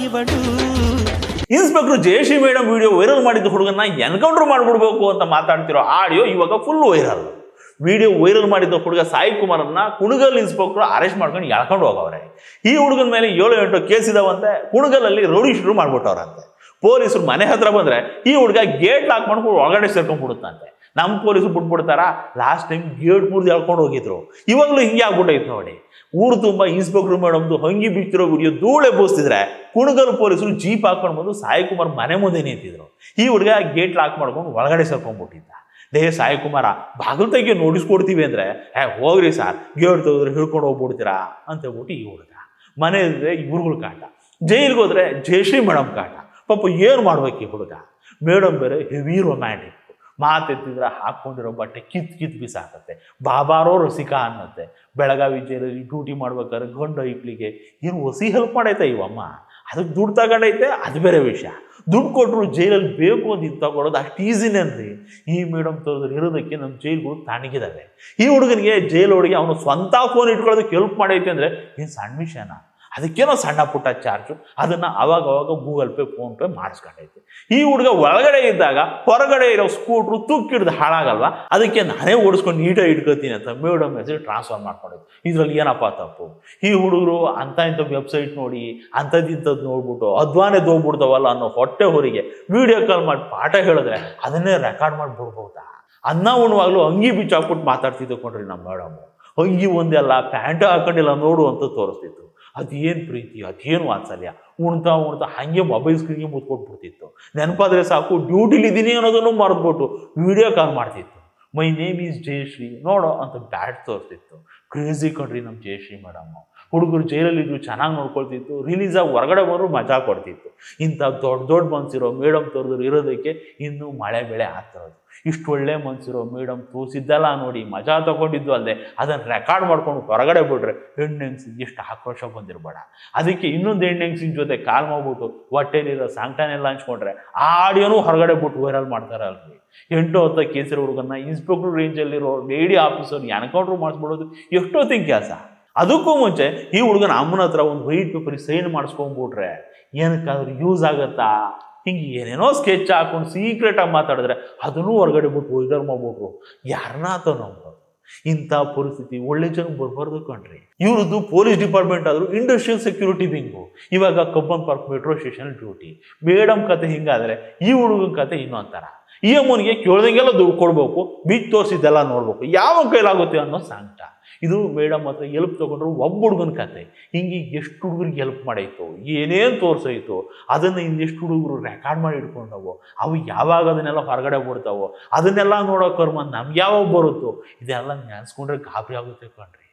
ಇವಳು. Inspector Jayashree madam video viral ಮಾಡಿದ ಹುಡುಗನ್ನ encounter ಮಾಡಿಬಿಡ್ಬೇಕು ಅಂತ ಮಾತಾಡ್ತಿರೋ ಆಡಿಯೋ ಇವಾಗ ಫುಲ್ ವೈರಲ್. ವಿಡಿಯೋ ವೈರಲ್ ಮಾಡಿದ್ದ ಹುಡುಗ ಸಾಯಿ ಕುಮಾರನ್ನ ಕುಣಗಲ್ ಇನ್ಸ್ಪೆಕ್ಟರ್ ಅರೆಸ್ಟ್ ಮಾಡ್ಕೊಂಡು ಎಳ್ಕೊಂಡು ಹೋಗವ್ರೆ. ಈ ಹುಡುಗನ ಮೇಲೆ 7-8 ಕೇಸ್ ಇದಾವಂತೆ. ಕುಣಗಲಲ್ಲಿ ರೌಡಿ ಶುರು ಮಾಡ್ಬಿಟ್ಟವ್ರಂತೆ. ಪೊಲೀಸರು ಮನೆ ಹತ್ರ ಬಂದ್ರೆ ಈ ಹುಡುಗ ಗೇಟ್ ಲಾಕ್ ಮಾಡ್ಕೊಂಡು ಒಳಗಡೆ ಸೇರ್ಕೊಂಡ್ಬಿಡುತ್ತಂತೆ. ನಮ್ಮ ಪೊಲೀಸರು ಬಿಟ್ಬಿಡ್ತಾರ? ಲಾಸ್ಟ್ ಟೈಮ್ ಗೇಟ್ ಮುರಿದು ಎಳ್ಕೊಂಡು ಹೋಗಿದ್ರು. ಇವಾಗಲೂ ಹಿಂಗೆ ಆಗ್ಬಿಟ್ಟೈತೆ ನೋಡಿ. ಊರು ತುಂಬ ಇನ್ಸ್ಪೆಕ್ಟರ್ ಮೇಡಮ್ದು ಹಂಗಿ ಬಿಚ್ಚಿರೋ ವಿಡಿಯೋ ಧೂಳೆ ಬೋಸ್ತಿದ್ರೆ ಕುಣಗಲ್ ಪೊಲೀಸರು ಜೀಪ್ ಹಾಕೊಂಡು ಬಂದು ಸಾಯಿ ಕುಮಾರ್ ಮನೆ ಮುಂದೆ ನಿಂತಿದ್ರು. ಈ ಹುಡುಗ ಗೇಟ್ ಲಾಕ್ ಮಾಡ್ಕೊಂಡು ಒಳಗಡೆ ಸೇರ್ಕೊಂಡ್ಬಿಟ್ಟಿದ್ದ. ಸಾಯಿ ಕುಮಾರ ಬಾಗಿಲು ತೆಗಿ ನೋಟಿಸ್ ಕೊಡ್ತೀವಿ ಅಂದ್ರೆ ಹೋಗ್ರಿ ಸಾರ್, ಗೇಟ್ ತೆಗೆದ್ರೆ ಹಿಡ್ಕೊಂಡು ಹೋಗ್ಬಿಡ್ತೀರಾ ಅಂತ ಹೇಳ್ಬಿಟ್ಟು ಈ ಹುಡುಗ ಮನೆ ಇದ್ರೆ ಇವ್ರುಗಳ ಕಾಟ. ಜೈಲಿಗೆ ಹೋದ್ರೆ ಜಯಶ್ರೀ ಮೇಡಮ್ ಕಾಟ. ಪಾಪ ಏನು ಮಾಡ್ಬೇಕು ಈ ಹುಡುಗ? ಮೇಡಮ್ ಬೇರೆ ಹೆವಿ ರೊಮ್ಯಾಂಟಿಕ್. ಮಾತೆತ್ತಿದ್ರೆ ಹಾಕ್ಕೊಂಡಿರೋ ಬಟ್ಟೆ ಕಿತ್ ಬಿಸಾಕತ್ತೆ. ಬಾಬಾರೋ ರಸಿಕ ಅನ್ನತ್ತೆ. ಬೆಳಗಾವಿ ಜೈಲಲ್ಲಿ ಡ್ಯೂಟಿ ಮಾಡ್ಬೇಕಾದ್ರೆ ಗಂಡು ಐಕ್ಳಿಗೆ ಏನು ಹೊಸಿ ಹೆಲ್ಪ್ ಮಾಡೈತೆ ಇವಮ್ಮ. ಅದಕ್ಕೆ ದುಡ್ಡು ತಗೊಂಡೈತೆ, ಅದು ಬೇರೆ ವಿಷಯ. ದುಡ್ಡು ಕೊಟ್ಟರು ಜೈಲಲ್ಲಿ ಬೇಕು ಅಂತ ಇದು ತಗೊಳ್ಳೋದು ಅಷ್ಟು ಈಸಿನೇನ್ರಿ. ಈ ಮೇಡಮ್ ತೋರಿದ್ರೆ ಇರೋದಕ್ಕೆ ನಮ್ಮ ಜೈಲ್ಗಳು ತಣ್ಣಗಿದ್ದಾವೆ. ಈ ಹುಡುಗನಿಗೆ ಜೈಲ್ ಒಳಗೆ ಅವನು ಸ್ವಂತ ಫೋನ್ ಇಟ್ಕೊಳ್ಳೋದಕ್ಕೆ ಹೆಲ್ಪ್ ಮಾಡೈತೆ ಅಂದರೆ ಏನು ಸಣ್ಣ ವಿಷಯನ? ಅದಕ್ಕೇನೋ ಸಣ್ಣ ಪುಟ್ಟ ಚಾರ್ಜು, ಅದನ್ನು ಅವಾಗ ಗೂಗಲ್ ಪೇ ಫೋನ್ ಪೇ ಮಾಡಿಸ್ಕೊಂಡೈತೆ. ಈ ಹುಡುಗ ಒಳಗಡೆ ಇದ್ದಾಗ ಹೊರಗಡೆ ಇರೋ ಸ್ಕೂಟ್ರು ತುಕ್ಕಿಡ್ದು ಹಾಳಾಗಲ್ವಾ, ಅದಕ್ಕೆ ನಾನೇ ಓಡಿಸ್ಕೊಂಡು ನೀಟಾಗಿ ಇಟ್ಕೋತೀನಿ ಅಂತ ಮೇಡಮ್ ಮೆಸೇಜ್ ಟ್ರಾನ್ಸ್ಫರ್ ಮಾಡ್ಕೊಂಡಿದ್ದು. ಇದರಲ್ಲಿ ಏನಪ್ಪ ತಪ್ಪು? ಈ ಹುಡುಗರು ಇಂಥ ವೆಬ್ಸೈಟ್ ನೋಡಿ ಇಂಥದ್ದು ನೋಡ್ಬಿಟ್ಟು ಅಧ್ವಾನೇ ಹೋಗ್ಬಿಡ್ತಾವಲ್ಲ ಅನ್ನೋ ಹೊಟ್ಟೆ ಹೊರಿಗೆ ವಿಡಿಯೋ ಕಾಲ್ ಮಾಡಿ ಪಾಠ ಹೇಳಿದ್ರೆ ಅದನ್ನೇ ರೆಕಾರ್ಡ್ ಮಾಡಿ ಬಿಡ್ಬೋದಾ? ಅನ್ನ ಉಣ್ಣುವಾಗಲೂ ಅಂಗಿ ಬಿಚ್ಚು ಹಾಕ್ಬಿಟ್ಟು ಮಾತಾಡ್ತಿದ್ದು ಕೊಂಡ್ರಿ ನಮ್ಮ ಮೇಡಮು. ಅಂಗಿ ಒಂದೆಲ್ಲ ಪ್ಯಾಂಟ್ ಹಾಕೊಂಡಿಲ್ಲ ನೋಡು ಅಂತ ತೋರಿಸ್ತಿತ್ತು. ಅದೇನು ಪ್ರೀತಿ, ಅದೇನು ವಾತ್ಸಲ್ಯ. ಉಣ್ತಾ ಹಾಗೆ ಮೊಬೈಲ್ ಸ್ಕ್ರೀನ್ಗೆ ಮುತ್ಕೊಟ್ಬಿಡ್ತಿತ್ತು. ನೆನಪಾದ್ರೆ ಸಾಕು ಡ್ಯೂಟಿಲಿದ್ದೀನಿ ಅನ್ನೋದನ್ನು ಮರೆದ್ಬಿಟ್ಟು ವಿಡಿಯೋ ಕಾಲ್ ಮಾಡ್ತಿತ್ತು. ಮೈ ನೇಮ್ ಈಸ್ ಜಯಶ್ರೀ ನೋಡೋ ಅಂತ ಬ್ಯಾಟ್ ತೋರಿಸ್ತಿತ್ತು. ಕ್ರೇಜಿ ಕಣ್ರಿ ನಮ್ಮ ಜಯಶ್ರೀ ಮೇಡಮ್ಮು. ಹುಡುಗರು ಜೈಲಲ್ಲಿದ್ರು ಚೆನ್ನಾಗಿ ನೋಡ್ಕೊಳ್ತಿತ್ತು. ರಿಲೀಸಾಗಿ ಹೊರಗಡೆ ಬಂದರೂ ಮಜಾ ಕೊಡ್ತಿತ್ತು. ಇಂಥ ದೊಡ್ಡ ಮನ್ಸಿರೋ ಮೇಡಮ್ ತೋರಿದ್ರು ಇರೋದಕ್ಕೆ ಇನ್ನೂ ಮಳೆ ಬೆಳೆ ಆಗ್ತಿರೋದು. ಇಷ್ಟು ಒಳ್ಳೆ ಮನ್ಸಿರೋ ಮೇಡಮ್ ತೋರಿಸಿದ್ದೆಲ್ಲ ನೋಡಿ ಮಜಾ ತಗೊಂಡಿದ್ದು ಅಲ್ಲದೆ ಅದನ್ನು ರೆಕಾರ್ಡ್ ಮಾಡ್ಕೊಂಡು ಹೊರಗಡೆ ಬಿಟ್ರೆ ಹೆಣ್ಣೆಂಗ್ಸಿಗೆ ಎಷ್ಟು ಆಕ್ರೋಶ ಬಂದಿರಬೇಡ. ಅದಕ್ಕೆ ಇನ್ನೊಂದು ಹೆಣ್ಣೆಂಗ್ಸಿನ ಜೊತೆ ಕಾಲ್ ಮಾಡ್ಬಿಟ್ಟು ಹೊಟ್ಟೆಲಿರೋ ಸಾಂಗ್ಟಾನೆಲ್ಲ ಹಂಚ್ಕೊಂಡ್ರೆ ಆ ಆಡಿಯೋನು ಹೊರಗಡೆ ಬಿಟ್ಟು ವೈರಲ್ ಮಾಡ್ತಾರಲ್ರಿ. 8-10 ಕೇಸಿರೋ ಹುಡುಗನ್ನ ಇನ್ಸ್ಪೆಕ್ಟರ್ ರೇಂಜಲ್ಲಿರೋ ಲೇಡಿ ಆಫೀಸರ್ ಎನ್ಕೌಂಟ್ರ್ ಮಾಡಿಸ್ಬಿಡೋದು ಎಷ್ಟೊತ್ತಿನ ಕೆಲಸ. ಅದಕ್ಕೂ ಮುಂಚೆ ಈ ಹುಡುಗನ ಅಮ್ಮನ ಹತ್ರ ಒಂದು ವೈಟ್ ಪೇಪರಿಗೆ ಸೈನ್ ಮಾಡಿಸ್ಕೊಂಡ್ಬಿಟ್ರೆ ಏನಕ್ಕಾದ್ರೂ ಯೂಸ್ ಆಗತ್ತಾ? ಹಿಂಗೆ ಏನೇನೋ ಸ್ಕೆಚ್ ಹಾಕೊಂಡು ಸೀಕ್ರೆಟಾಗಿ ಮಾತಾಡಿದ್ರೆ ಅದನ್ನು ಹೊರಗಡೆ ಬಿಟ್ಟು ವೈರಲ್ ಮಾಡ್ಬಿಟ್ರು. ಯಾರನ್ನ ಆತ ನಂಬೋದು? ಇಂಥ ಪರಿಸ್ಥಿತಿ ಒಳ್ಳೆ ಜನ ಬರ್ಬಾರ್ದು ಕಣ್ರಿ. ಇವ್ರದ್ದು ಪೊಲೀಸ್ ಡಿಪಾರ್ಟ್ಮೆಂಟ್ ಆದರೂ ಇಂಡಸ್ಟ್ರಿಯಲ್ ಸೆಕ್ಯೂರಿಟಿ ವಿಂಗು. ಇವಾಗ Cubbon park metro station duty. Madam ಕತೆ ಹಿಂಗಾದ್ರೆ ಈ ಹುಡುಗನ ಕತೆ ಇನ್ನೊಂಥರ. ಈ ಅಮ್ಮನಿಗೆ ಕೇಳ್ದಂಗೆಲ್ಲ ದುಡ್ಡು ಕೊಡ್ಬೇಕು, ಬೀಚ್ ತೋರಿಸಿದ್ದೆಲ್ಲ ನೋಡ್ಬೇಕು, ಯಾವ ಕೈಲಾಗುತ್ತೆ ಅನ್ನೋ ಸಾಂಗ್ಟ. ಇದು ಮೇಡಮ್ ಹತ್ರ ಎಲ್ಪ್ ತೊಗೊಂಡ್ರು ಒಬ್ಬ ಹುಡುಗನ ಕತೆ. ಹಿಂಗೆ ಎಷ್ಟು ಹುಡುಗರಿಗೆ ಹೆಲ್ಪ್ ಮಾಡೈತು, ಏನೇನು ತೋರಿಸೈತು, ಅದನ್ನು ಇನ್ನೆಷ್ಟು ಹುಡುಗರು ರೆಕಾರ್ಡ್ ಮಾಡಿ ಇಟ್ಕೊಂಡವು. ಅವು ಯಾವಾಗ ಅದನ್ನೆಲ್ಲ ಹೊರಗಡೆ ಬಿಡ್ತಾವೋ ಅದನ್ನೆಲ್ಲ ನೋಡೋ ಕರ್ಮ ನಮ್ಗೆ ಯಾವಾಗ ಬರುತ್ತೋ ಇದೆಲ್ಲ ನೆನೆಸ್ಕೊಂಡ್ರೆ ಗಾಬರಿ ಆಗುತ್ತೆ ಕಣ್ರಿ.